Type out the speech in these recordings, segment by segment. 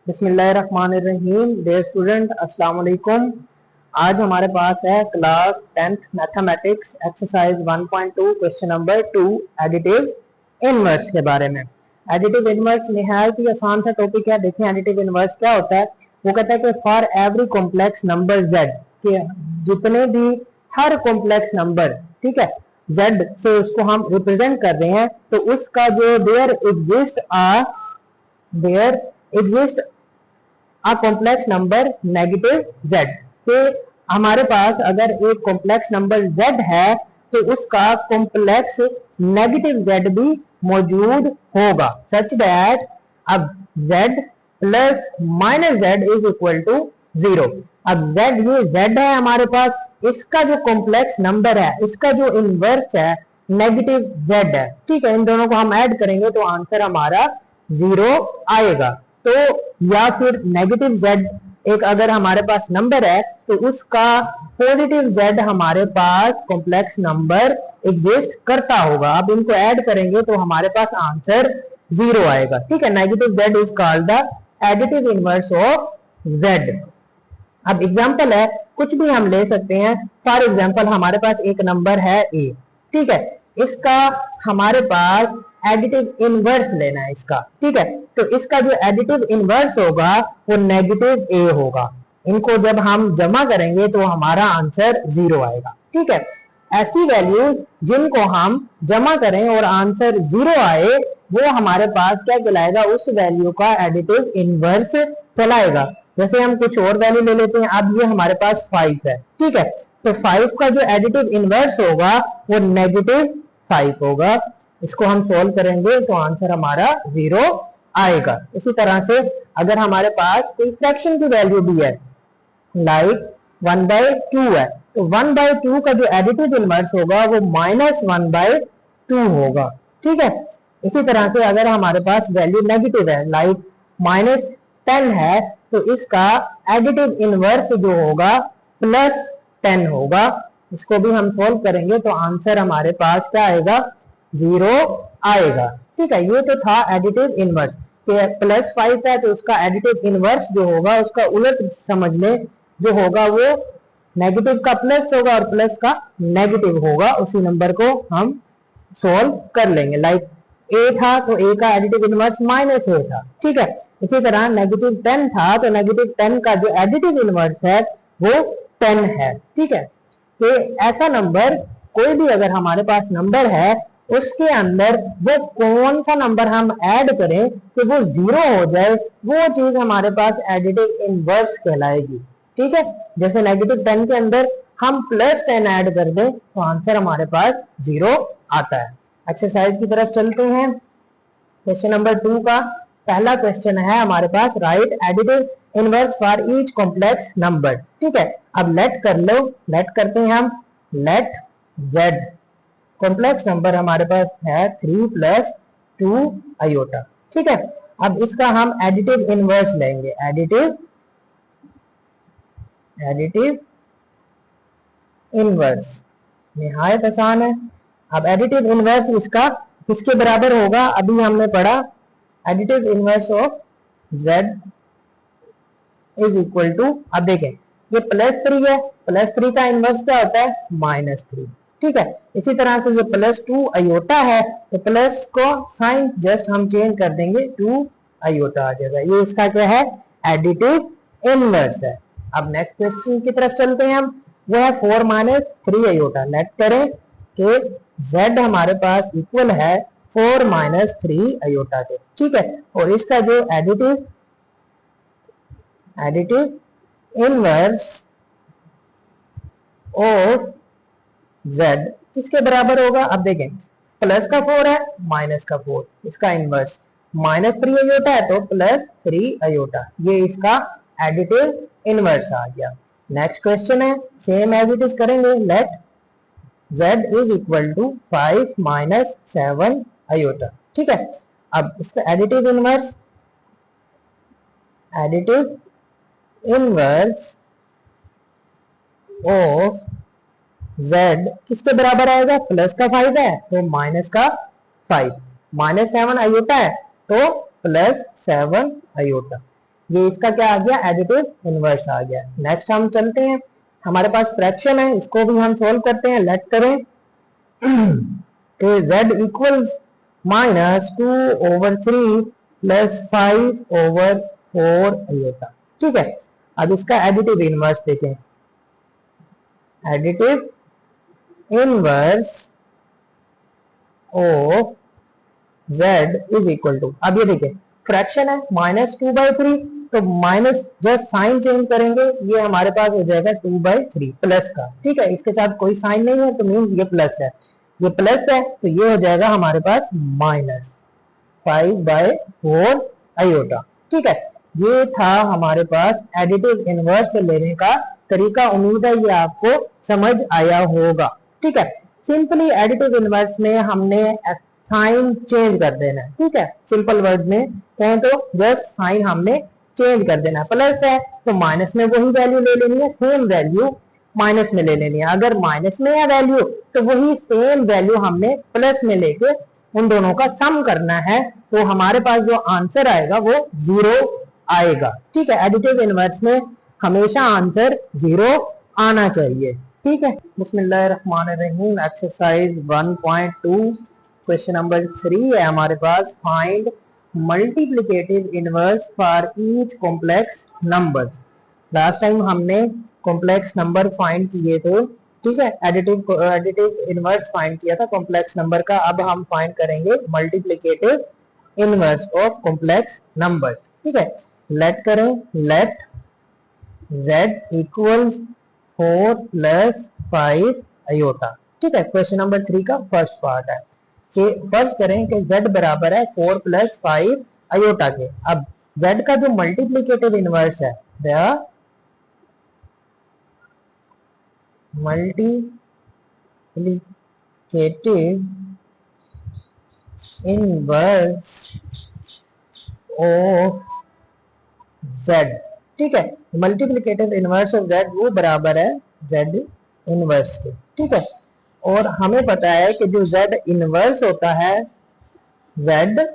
बिस्मिल्लाहिर्रहमानिर्रहीम। Dear student, अस्सलाम वालेकुम। आज हमारे पास है class 10th mathematics exercise 1.2 question number 2 additive inverse के बारे में। एडिटिव इनवर्स निहायत ही आसान सा टॉपिक है। देखें एडिटिव इनवर्स क्या होता है। वो कहता है कि for every complex number z, के जितने भी हर कॉम्प्लेक्स नंबर, ठीक है, z से उसको हम रिप्रेजेंट कर रहे हैं, तो उसका जो there exist a complex number negative z, के हमारे पास अगर एक कॉम्प्लेक्स नंबर z है तो उसका कॉम्प्लेक्स नेगेटिव z भी मौजूद होगा, सच दैट अब z plus minus z is equal to 0। अब z, ये z है हमारे पास, इसका जो कॉम्प्लेक्स नंबर है, इसका जो इनवर्स है नेगेटिव z है, ठीक है। इन दोनों को हम ऐड करेंगे तो आंसर हमारा 0 आएगा। तो या फिर नेगेटिव z एक अगर हमारे पास नंबर है तो उसका पॉजिटिव z हमारे पास कॉम्प्लेक्स नंबर एग्जिस्ट करता होगा। अब इनको ऐड करेंगे तो हमारे पास आंसर 0 आएगा, ठीक है। Negative z is called the additive inverse of z। अब एग्जांपल है, कुछ भी हम ले सकते हैं। फॉर एग्जांपल हमारे पास एक नंबर है a, ठीक है, इसका हमारे पास एडिटिव इनवर्स लेना है इसका, ठीक है। तो इसका जो एडिटिव इनवर्स होगा वो नेगेटिव a होगा। इनको जब हम जमा करेंगे तो हमारा आंसर 0 आएगा, ठीक है। ऐसी वैल्यू जिनको हम जमा करें और आंसर 0 आए, वो हमारे पास क्या कहलाएगा, उस वैल्यू का एडिटिव इनवर्स कहलाएगा। जैसे हम कुछ और वैल्यू ले लेते हैं। अब ये हमारे पास 5 है, ठीक है, तो 5 का जो एडिटिव इनवर्स होगा वो नेगेटिव 5 होगा। इसको हम सोल्व करेंगे तो आंसर हमारा 0 आएगा। इसी तरह से अगर हमारे पास कोई फ्रैक्शन की वैल्यू भी है, लाइक 1/2 है, तो 1/2 का जो एडिटिव इनवर्स होगा वो -1/2 होगा, ठीक है। इसी तरह से अगर हमारे पास वैल्यू नेगेटिव है, लाइक -10 है, तो इसका एडिटिव इनवर्स जो होगा +10 होगा। इसको भी हम सोल्व करेंगे तो आंसर हमारे पास क्या आएगा, 0 आएगा, ठीक है। ये तो था एडिटिव इनवर्स के +5 है तो उसका एडिटिव इनवर्स जो होगा उसका उलट समझ लें, जो होगा वो नेगेटिव का प्लस होगा और प्लस का नेगेटिव होगा। उसी नंबर को हम सोल्व कर लेंगे। लाइक a था तो a का एडिटिव इनवर्स -a था, ठीक है। इसी तरह नेगेटिव 10 था तो नेगेटिव 10 का जो एडिटिव इनवर्स है वो 10 है, ठीक है। तो ऐसा नंबर कोई भी अगर हमारे पास नंबर है, उसके अंदर वो कौन सा नंबर हम ऐड करें कि वो 0 हो जाए, वो चीज हमारे पास एडिटिव इनवर्स कहलाएगी, ठीक है। जैसे नेगेटिव 10 के अंदर हम +10 ऐड कर दें तो आंसर हमारे पास 0 आता है। एक्सरसाइज की तरफ चलते हैं। क्वेश्चन नंबर 2 का पहला क्वेश्चन है हमारे पास, write additive inverse for each complex number, ठीक है। अब लेट कर लो, लेट करते हैं हम, लेट z कॉम्प्लेक्स नंबर हमारे पास है 3 + 2 आयोटा, ठीक है। अब इसका हम एडिटिव इनवर्स लेंगे, एडिटिव इनवर्स निहायत आसान है। अब एडिटिव इनवर्स इसका किसके बराबर होगा, अभी हमने पढ़ा, additive inverse of z is equal to, अब देखें ये +3 है, +3 का इनवर्स क्या होता है, -3, ठीक है। इसी तरह से जो +2 आयोटा है तो प्लस को साइन जस्ट हम चेंज कर देंगे, 2 आयोटा आ जाएगा। ये इसका क्या है, एडिटिव इनवर्स है। अब नेक्स्ट क्वेश्चन की तरफ चलते हैं हम, वो है 4 - 3 आयोटा। लेट करें कि z हमारे पास इक्वल है 4 - 3 आयोटा के, ठीक है। और इसका जो एडिटिव इनवर्स ऑफ z किसके बराबर होगा, अब देखें प्लस का 4 है, माइनस का 4, इसका इनवर्स -3 आयोटा है तो +3 आयोटा, ये इसका एडिटिव इनवर्स आ गया। नेक्स्ट क्वेश्चन है, सेम एज इट इज करेंगे, let z is equal to 5 - 7 iota, ठीक है। अब इसका एडिटिव इनवर्स ऑफ z किसके बराबर आएगा, प्लस का 5 है तो माइनस का 5, -7 आयोटा है तो +7 आयोटा। ये इसका क्या आ गया, एडिटिव इनवर्स आ गया। नेक्स्ट हम चलते हैं, हमारे पास फ्रैक्शन है, इसको भी हम सोल्व करते हैं। लेट करें तो z इक्वल्स -2/3 प्लस 5/4 आयोटा। ठीक है, अब इसका एडिटिव इनवर्स देखें। Additive inverse of z is equal to, अब ये देखिए फ्रैक्शन है -2/3, तो माइनस जस्ट साइन चेंज करेंगे, ये हमारे पास हो जाएगा 2/3 प्लस का। ठीक है, इसके साथ कोई साइन नहीं है तो मीन्स ये प्लस है, ये प्लस है तो ये हो जाएगा हमारे पास -5/4 आयोटा। ठीक है, ये था हमारे पास एडिटिव इनवर्स लेने का तरीका। उम्मीद है ये आपको समझ आया होगा। ठीक है, सिंपली एडिटिव इनवर्स में हमने साइन चेंज कर देना है। ठीक है, सिंपल वर्ड में कहें तो जस्ट साइन हमने चेंज कर देना है। प्लस है तो माइनस में वही वैल्यू ले लेनी है, सेम वैल्यू माइनस में ले लेनी है। अगर माइनस में है वैल्यू तो वही सेम वैल्यू हमने प्लस में लेके उन दोनों का सम करना है, तो हमारे पास जो आंसर आएगा वो 0 आएगा। ठीक है, एडिटिव इनवर्स में हमेशा आंसर 0 आना चाहिए। ठीक है, बिस्मिल्लाहिर्रहमानिर्रहीम। एक्सरसाइज 1.2 क्वेश्चन नंबर 3 है हमारे पास। Find multiplicative inverse for each complex number. Last time हमने कॉम्प्लेक्स नंबर फाइंड किए थे। ठीक है, एडिटिव इनवर्स फाइंड किया था कॉम्प्लेक्स नंबर का। अब हम फाइंड करेंगे multiplicative inverse of complex number. ठीक है, लेट करें, let z equals 4 plus 5 iota. ठीक है, क्वेश्चन नंबर 3 का फर्स्ट पार्ट है कि फर्ज करें कि z बराबर है 4 प्लस 5 आयोटा के। अब z का जो मल्टीप्लिकेटिव इनवर्स है, मल्टीप्लिकेटिव इनवर्स ऑफ z। ठीक है, मल्टीप्लिकेटिव इनवर्स ऑफ z वो बराबर है z इनवर्स के। ठीक है, और हमें पता है कि जो z इनवर्स होता है, z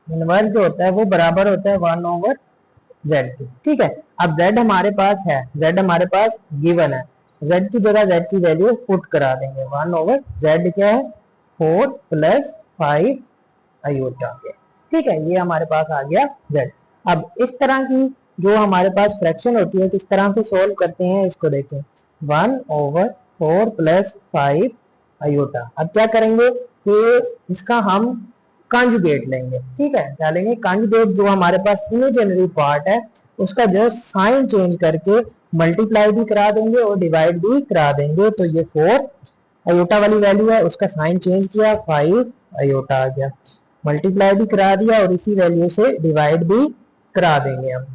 इनवर्स जो होता है वो बराबर होता है 1/z के। ठीक है, अब z हमारे पास है, z हमारे पास गिवन है, z की जगह z की वैल्यू पुट करा देंगे। 1/z क्या है, 4 प्लस 5 आयोटा के। ठीक है, ये हमारे पास आ गया z। अब इस तरह की जो हमारे पास फ्रैक्शन होती है किस तरह से सोल्व करते हैं इसको देखें। 1/4 प्लस 5 आयोटा। अब क्या करेंगे कि इसका हम कंजुगेट लेंगे। ठीक है, क्या लेंगे, कंजुगेट। जो हमारे पास इमेजिनरी पार्ट है उसका जस्ट साइन चेंज करके मल्टीप्लाई भी करा देंगे और डिवाइड भी करा देंगे। तो ये 4 आयोटा वाली वैल्यू है, उसका साइन चेंज किया, 5 आयोटा आ गया। मल्टीप्लाई भी करा दिया और इसी वैल्यू से डिवाइड भी करा देंगे हम।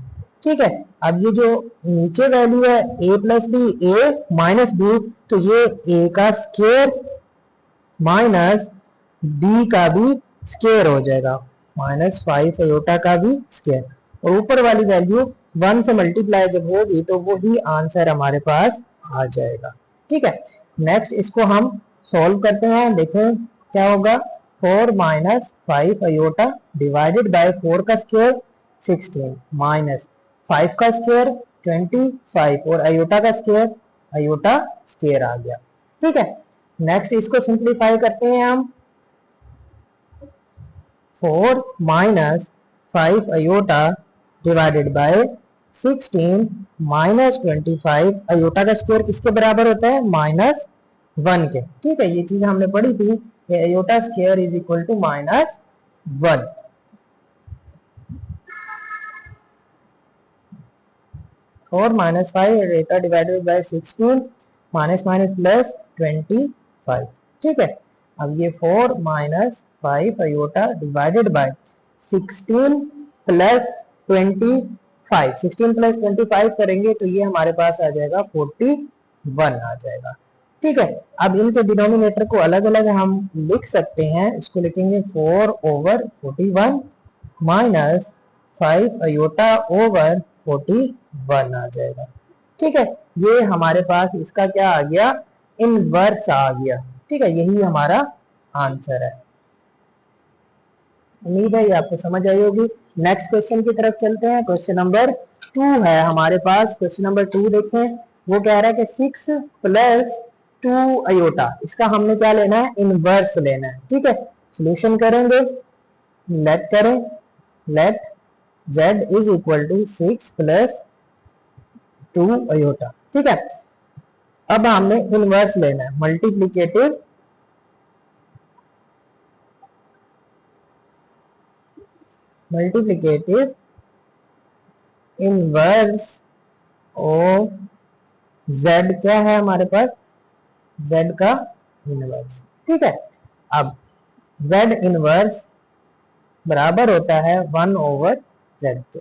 ठीक है, अब ये जो नीचे वैल्यू है a plus b, a minus b, तो ये a का स्क्वायर माइनस b का भी स्क्वायर हो जाएगा, -5 आयोटा का भी स्क्वायर। और ऊपर वाली वैल्यू 1 से मल्टीप्लाई जब होगी तो वही आंसर हमारे पास आ जाएगा। ठीक है, नेक्स्ट इसको हम सॉल्व करते हैं। देखें क्या होगा, 4 माइनस 5 आयोटा डिवाइडेड बाय 4 का स्क्वायर 16 माइनस 5 का स्क्वायर 25 और आयोटा का स्क्वायर, आयोटा स्क्वायर आ गया। ठीक है, नेक्स्ट इसको सिंप्लीफाई करते हैं हम। 4 minus 5 iota divided by 16 minus 25, iota का स्क्वायर किसके बराबर होता है, -1 के। ठीक है, ये चीज हमने पढ़ी थी कि iota square is equal to -1। 4 minus 5 iota divided by 16 minus minus plus 25। ठीक है, अब ये 4 minus 5 iota divided by 16 plus 25, 16 plus 25 करेंगे तो ये हमारे पास आ जाएगा 41 आ जाएगा। ठीक है, अब इनके डिनोमिनेटर को अलग अलग हम लिख सकते हैं। इसको लिखेंगे 4/41 माइनस 5 आयोटा ओवर 41 आ जाएगा। ठीक है, ये हमारे पास इसका क्या आ गया, इनवर्स आ गया। ठीक है, यही हमारा आंसर है। उम्मीद है ये आपको समझ आई होगी। नेक्स्ट क्वेश्चन की तरफ चलते हैं। क्वेश्चन नंबर 2 है हमारे पास। क्वेश्चन नंबर 2 देखें, वो कह रहा है कि 6 प्लस 2 अयोटा, इसका हमने क्या लेना है, इनवर्स लेना है। ठीक है, सोल्यूशन करेंगे, लेट करें, let z is equal to 6 plus 2 iota. ठीक है, अब हमने इनवर्स लेना है, मल्टीप्लीकेटिव इनवर्स ऑफ z, क्या है हमारे पास, z का इनवर्स। ठीक है, अब z इनवर्स बराबर होता है 1/z के,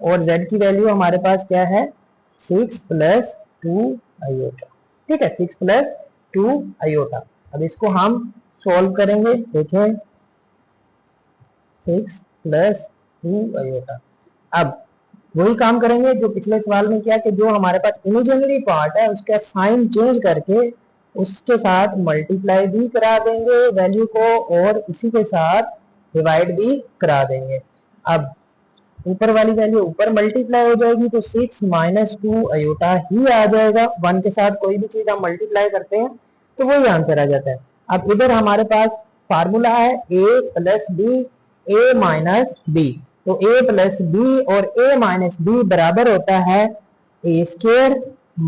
और z की वैल्यू हमारे पास क्या है, 6 प्लस 2 अयोटा। ठीक है, 6 प्लस 2 अयोटा। अब इसको हम सॉल्व करेंगे, देखें 6 प्लस 2 अयोटा। अब वही काम करेंगे जो पिछले सवाल में किया, कि जो हमारे पास इमेजिनरी पार्ट है उसका साइन चेंज करके उसके साथ मल्टीप्लाई भी करा देंगे वैल्यू को, और उसी के साथ डिवाइड भी करा देंगे। अब ऊपर वाली वैल्यू ऊपर मल्टीप्लाई हो जाएगी, तो 6 माइनस 2 अयोटा ही आ जाएगा। 1 के साथ कोई भी चीज हम मल्टीप्लाई करते हैं तो वही आंसर आ जाता है। अब इधर हमारे पास फार्मूला है a plus b, a minus b. तो a प्लस बी और a माइनस बी बराबर होता है a स्क्वायर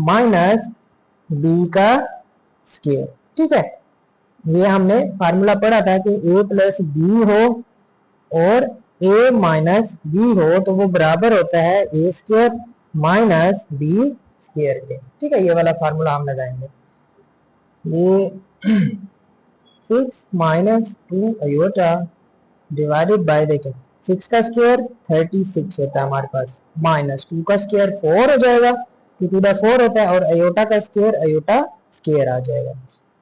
माइनस b का स्क्वायर। ठीक है, ये हमने फार्मूला पढ़ा था कि a प्लस बी हो और a माइनस बी हो तो वो बराबर होता है a square minus b square के। ठीक है, ये वाला फार्मूला हम लगाएंगे। ये 6 माइनस 2 अयोटा डिवाइडेड बाय, देखें 6 का स्क्वायर 36 होता है हमारे पास, माइनस 2 का स्क्वायर 4 हो जाएगा, 2 टू द 4 होता है, और अयोटा का स्क्वायर अयोटा स्क्वायर आ जाएगा।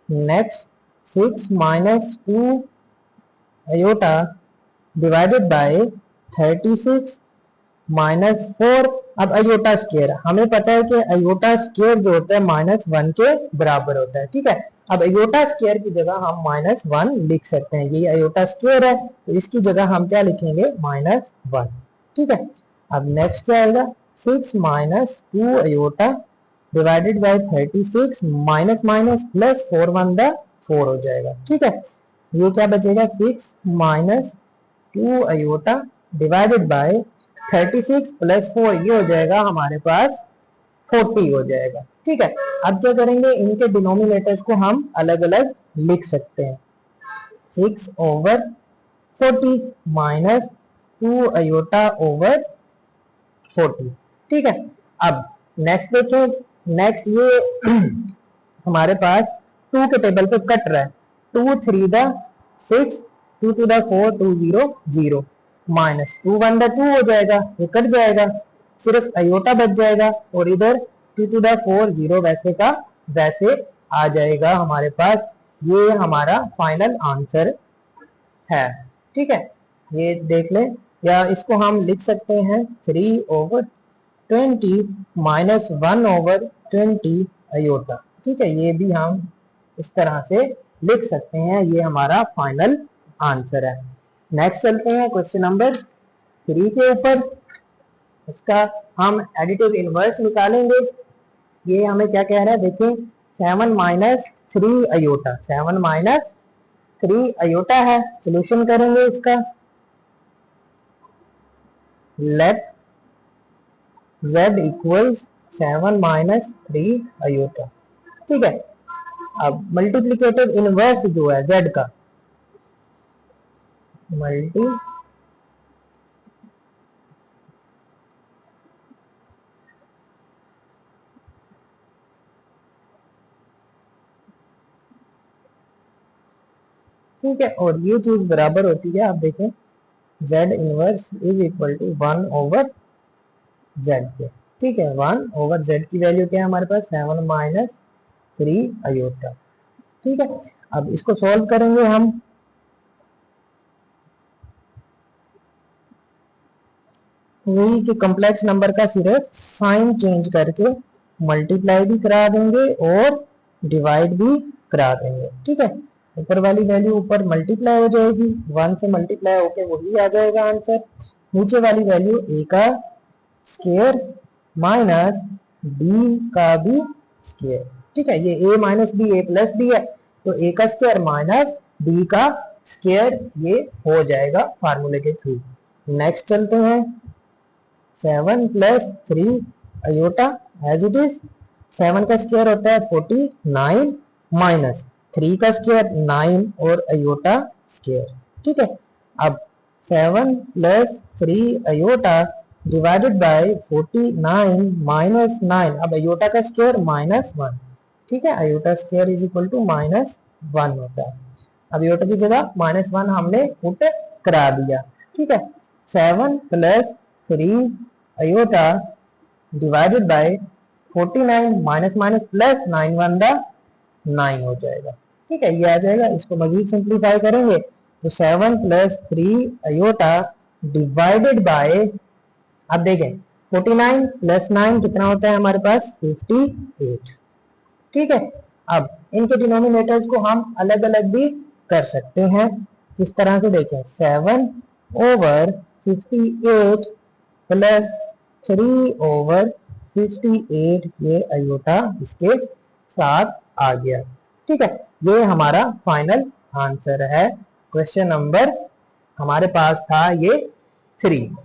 Next 6 minus 2 iota divided by 36 minus 4। अब अयोटा स्क्वायर, हमें पता है कि अयोटा स्क्वायर जो होता है -1 के बराबर होता है। ठीक है, अब अयोटा स्क्वायर की जगह हम -1 लिख सकते हैं। ये अयोटा स्क्वायर है तो इसकी जगह हम क्या लिखेंगे, -1। ठीक है, अब नेक्स्ट क्या आएगा, 6 minus 2 iota divided by 36 minus minus plus 4 1 the 4 हो जाएगा। ठीक है, ये क्या बचेगा, 6 minus 2 iota divided by 36 plus 4, ये हो जाएगा हमारे पास 40 हो जाएगा। ठीक है, अब क्या करेंगे, इनके डिनोमिनेटर्स को हम अलग अलग लिख सकते हैं। 6 ओवर 40 माइनस 2 अयोटा ओवर 40। ठीक है, अब नेक्स्ट देखें, नेक्स्ट ये हमारे पास 2 के टेबल पे कट रहा है, 2 3 the 6, 2 two the 4 2 0 0, minus 2 1 the 2 हो जाएगा, ये कट जाएगा, सिर्फ अयोटा बच जाएगा, और इधर 2 टू द 4 0 वैसे का वैसे आ जाएगा हमारे पास। ये हमारा फाइनल आंसर है। ठीक है, ये देख लें, या इसको हम लिख सकते हैं 3 ओवर 20 माइनस 1 ओवर 20 अयोटा। ठीक है, ये भी हम इस तरह से लिख सकते हैं, ये हमारा फाइनल आंसर है। नेक्स्ट चलते हैं क्वेश्चन नंबर 3 के ऊपर। इसका हम एडिटिव इनवर्स निकालेंगे। ये हमें क्या कह रहा है, देखिए 7 माइनस 3 अयोटा, 7 माइनस 3 अयोटा है। सोल्यूशन करेंगे इसका, let z equals 7 minus 3 iota. ठीक है, अब मल्टीप्लीकेटिव इनवर्स जो है z का, मल्टी ठीक है, और ये चीज बराबर होती है, आप देखें z inverse is equal to 1 over z के। ठीक है, 1 ओवर z की वैल्यू क्या है हमारे पास, 7 माइनस 3 अयोटा। ठीक है, अब इसको सॉल्व करेंगे हम। वही कि कॉम्प्लेक्स नंबर का सिर्फ साइन चेंज करके मल्टीप्लाई भी करा देंगे और डिवाइड भी करा देंगे। ठीक है, ऊपर वाली वैल्यू ऊपर मल्टीप्लाई हो जाएगी, 1 से मल्टीप्लाई होके वही आ जाएगा आंसर। नीचे वाली वैल्यू a का स्क्वायर माइनस b का भी स्क्वायर। ठीक है, ये a minus b a plus b है, तो a का स्क्वायर माइनस b का स्क्वायर ये हो जाएगा फार्मूले के थ्रू। नेक्स्ट चलते हैं, 7 plus 3 iota as it is. 7 का स्क्वायर होता है 49 माइनस 3 का स्क्वायर 9 और अयोटा स्क्वायर। ठीक है, अब 7 plus 3 iota divided by 49 minus 9। अब अयोटा का स्क्वायर -1। ठीक है, iota square is equal to -1 होता है। अब अयोटा की जगह -1 हमने पुट करा दिया। ठीक है, 7 plus 3 iota divided by 49 minus minus plus 9 1 9 हो जाएगा। ठीक है, ये आ जाएगा। इसको मजीद सिंप्लीफाई करेंगे तो 7 प्लस 3 अयोटा डिवाइडेड बाय, अब देखें 49 प्लस 9 कितना होता है हमारे पास 58। ठीक है, अब इनके डिनोमिनेटर्स को हम अलग अलग भी कर सकते हैं। किस तरह से देखें, 7 ओवर 58 प्लस 3 ओवर 58, ये अयोटा इसके साथ आ गया। ठीक है, ये हमारा फाइनल आंसर है। क्वेश्चन नंबर हमारे पास था ये 3।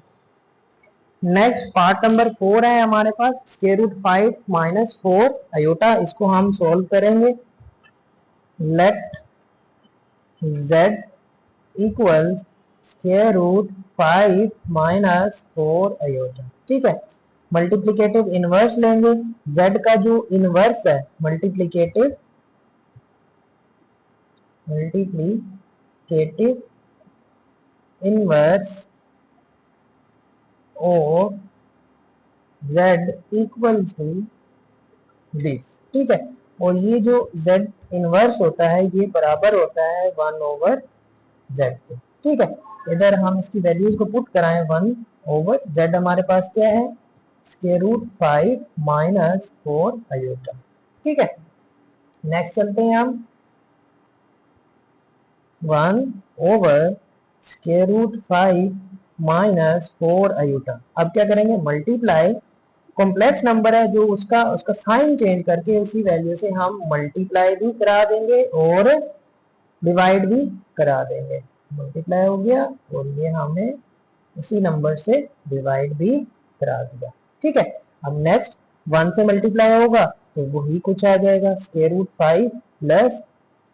नेक्स्ट पार्ट नंबर 4 है हमारे पास, स्क्वायर रूट 5 माइनस 4 अयोटा। इसको हम सोल्व करेंगे। Let z equals square root 5 minus 4 iota. ठीक है, मल्टीप्लीकेटिव इनवर्स लेंगे। z का जो इनवर्स है, multiplicative inverse of z equals to this. ठीक है, और ये जो z इनवर्स होता है ये बराबर होता है 1 ओवर z के। ठीक है, इधर हम इसकी वैल्यूज को पुट कराएं, 1 ओवर z हमारे पास क्या है, स्क्वायर रूट 5 माइनस 4 अयोटा। ठीक है, नेक्स्ट चलते हैं हम, 1 over square root 5 minus 4 iota. अब क्या करेंगे, मल्टीप्लाई, कॉम्प्लेक्स नंबर है जो उसका साइन चेंज करके उसी वैल्यू से हम मल्टीप्लाई भी करा देंगे और डिवाइड भी करा देंगे। मल्टीप्लाई हो गया और ये हमें उसी नंबर से डिवाइड भी करा दिया। ठीक है, अब नेक्स्ट 1 से मल्टीप्लाई होगा तो वही कुछ आ जाएगा, square root 5 plus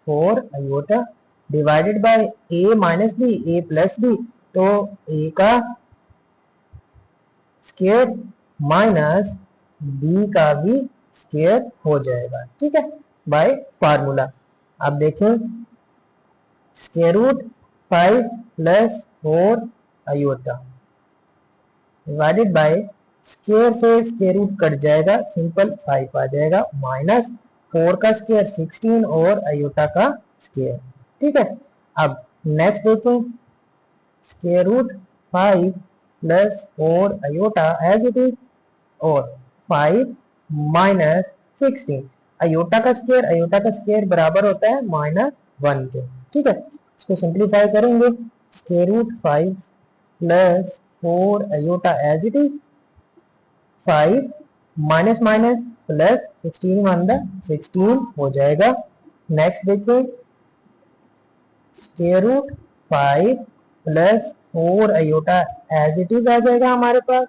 4 iota divided by a minus b a plus b, तो a का स्क्वायर माइनस b का भी स्क्वायर हो जाएगा। ठीक है, बाय फार्मूला। अब देखें, square root 5 plus 4 iota divided by, square से स्क्वायर रूट कट जाएगा, सिंपल 5 आ जाएगा, माइनस 4 का स्क्वायर 16 और अयोटा का स्क्वायर। ठीक है, अब नेक्स्ट देखें, square root 5 plus 4 iota as it is, और 5 माइनस 16 अयोटा का स्क्वायर बराबर होता है -1 के। ठीक है, इसको सिंप्लीफाई करेंगे, square root 5 plus 4 iota as it is, 5 minus minus plus 16 1 16 हो जाएगा। नेक्स्ट देखिए, square root 5 plus 4 iota as it is आ जाएगा हमारे पास,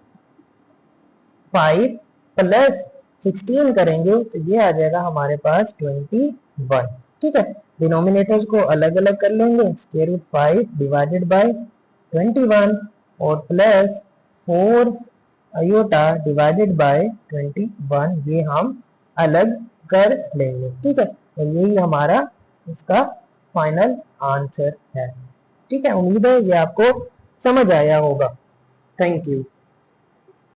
5 प्लस 16 करेंगे तो ये आ जाएगा हमारे पास 21। ठीक है, डिनोमिनेटर्स को अलग अलग कर लेंगे, स्क्वायर रूट 5 डिवाइडेड बाय 21 और प्लस 4 अयोटा डिवाइडेड बाय 21, ये हम अलग कर लेंगे। ठीक है, तो यही हमारा इसका फाइनल आंसर है। ठीक है, उम्मीद है ये आपको समझ आया होगा। Thank you.